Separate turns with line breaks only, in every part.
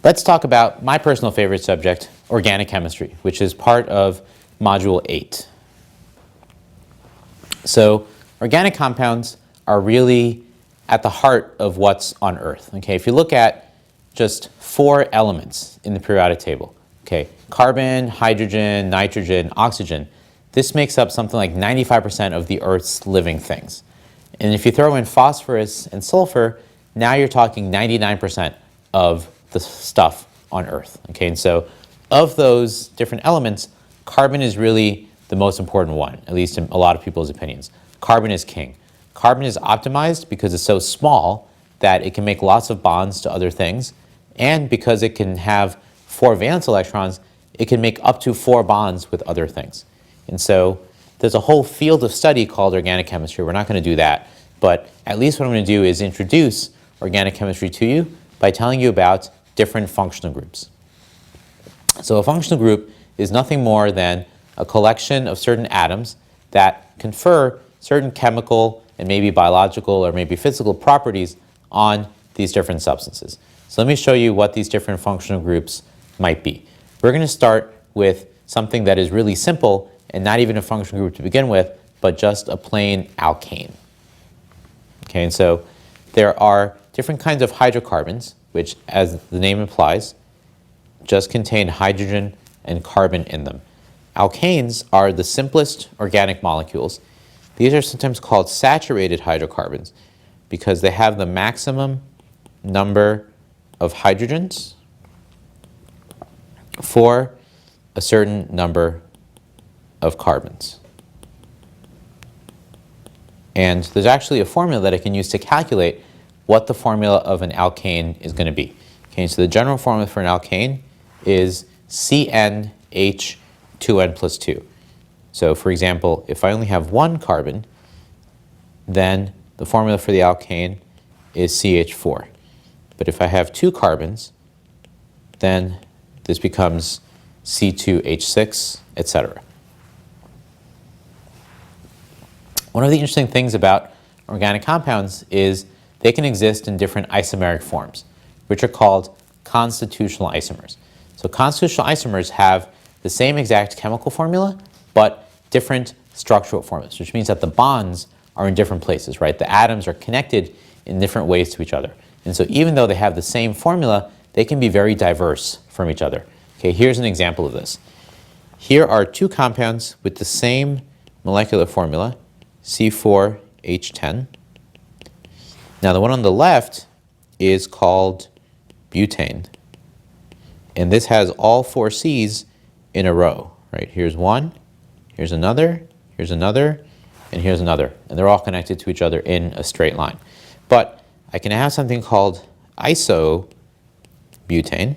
Let's talk about my personal favorite subject, organic chemistry, which is part of Module 8. So organic compounds are really at the heart of what's on Earth. Okay, if you look at just 4 elements in the periodic table, okay, carbon, hydrogen, nitrogen, oxygen, this makes up something like 95% of the Earth's living things. And if you throw in phosphorus and sulfur, now you're talking 99% of the stuff on Earth. Okay, and so of those different elements, carbon is really the most important one, at least in a lot of people's opinions. Carbon is king. Carbon is optimized because it's so small that it can make lots of bonds to other things, and because it can have 4 valence electrons, it can make up to 4 bonds with other things. And so there's a whole field of study called organic chemistry. We're not going to do that, but at least what I'm going to do is introduce organic chemistry to you by telling you about different functional groups. So a functional group is nothing more than a collection of certain atoms that confer certain chemical and maybe biological or maybe physical properties on these different substances. So let me show you what these different functional groups might be. We're going to start with something that is really simple and not even a functional group to begin with, but just a plain alkane. Okay, and so there are different kinds of hydrocarbons, which, as the name implies, just contain hydrogen and carbon in them. Alkanes are the simplest organic molecules. These are sometimes called saturated hydrocarbons because they have the maximum number of hydrogens for a certain number of carbons. And there's actually a formula that I can use to calculate what the formula of an alkane is going to be. Okay, so the general formula for an alkane is CnH2n plus 2. So for example, if I only have 1 carbon, then the formula for the alkane is CH4. But if I have 2 carbons, then this becomes C2H6, etc. One of the interesting things about organic compounds is they can exist in different isomeric forms, which are called constitutional isomers. So constitutional isomers have the same exact chemical formula, but different structural formulas, which means that the bonds are in different places, right? The atoms are connected in different ways to each other. And so even though they have the same formula, they can be very diverse from each other. Okay, here's an example of this. Here are 2 compounds with the same molecular formula, C4H10. Now the one on the left is called butane. And this has all 4 C's in a row, right? Here's one, here's another, and here's another. And they're all connected to each other in a straight line. But I can have something called isobutane,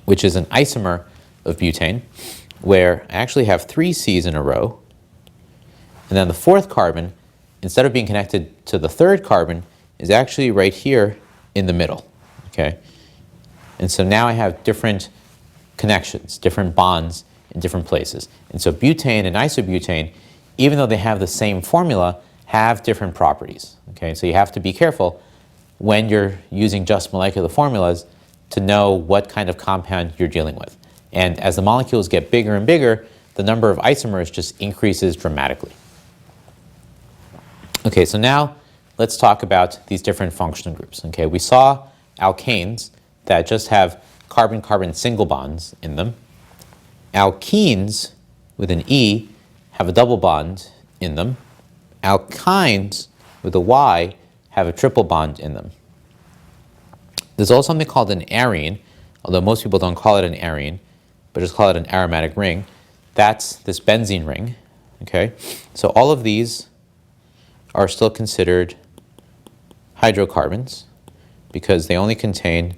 which is an isomer of butane, where I actually have 3 C's in a row. And then the 4th carbon, instead of being connected to the 3rd carbon, is actually right here in the middle, okay? And so now I have different connections, different bonds in different places. And so butane and isobutane, even though they have the same formula, have different properties, okay? So you have to be careful when you're using just molecular formulas to know what kind of compound you're dealing with. And as the molecules get bigger and bigger, the number of isomers just increases dramatically. Okay, so now let's talk about these different functional groups. Okay, we saw alkanes that just have carbon-carbon single bonds in them. Alkenes with an E have a double bond in them. Alkynes with a Y have a triple bond in them. There's also something called an arene, although most people don't call it an arene, but just call it an aromatic ring. That's this benzene ring. Okay, so all of these are still considered hydrocarbons because they only contain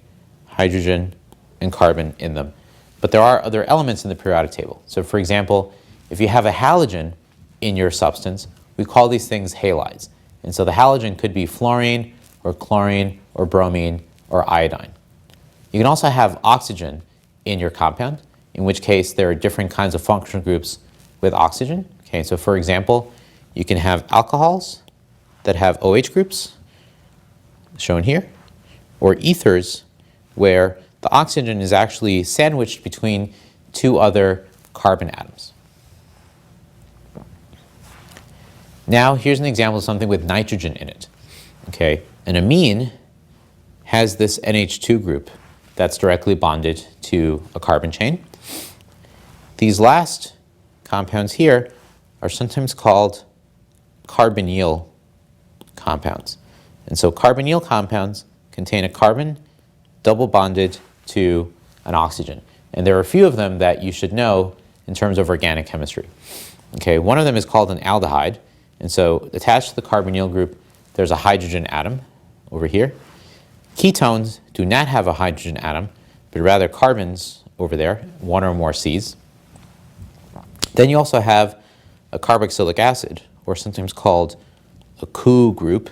hydrogen and carbon in them. But there are other elements in the periodic table. So for example, if you have a halogen in your substance, we call these things halides. And so the halogen could be fluorine or chlorine or bromine or iodine. You can also have oxygen in your compound, in which case there are different kinds of functional groups with oxygen. Okay, so for example, you can have alcohols that have OH groups, shown here, or ethers where the oxygen is actually sandwiched between two other carbon atoms. Now, here's an example of something with nitrogen in it. Okay, an amine has this NH2 group that's directly bonded to a carbon chain. These last compounds here are sometimes called carbonyl compounds. And so carbonyl compounds contain a carbon double bonded to an oxygen. And there are a few of them that you should know in terms of organic chemistry. Okay, one of them is called an aldehyde. And so attached to the carbonyl group, there's a hydrogen atom over here. Ketones do not have a hydrogen atom, but rather carbons over there, one or more Cs. Then you also have a carboxylic acid, or sometimes called a COO group.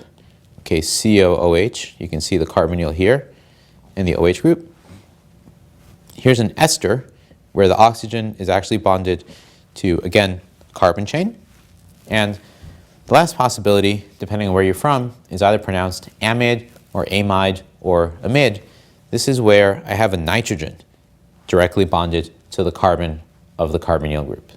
Okay, COOH. You can see the carbonyl here in the OH group. Here's an ester, where the oxygen is actually bonded to, again, carbon chain. And the last possibility, depending on where you're from, is either pronounced amide or amide or amide. This is where I have a nitrogen directly bonded to the carbon of the carbonyl group.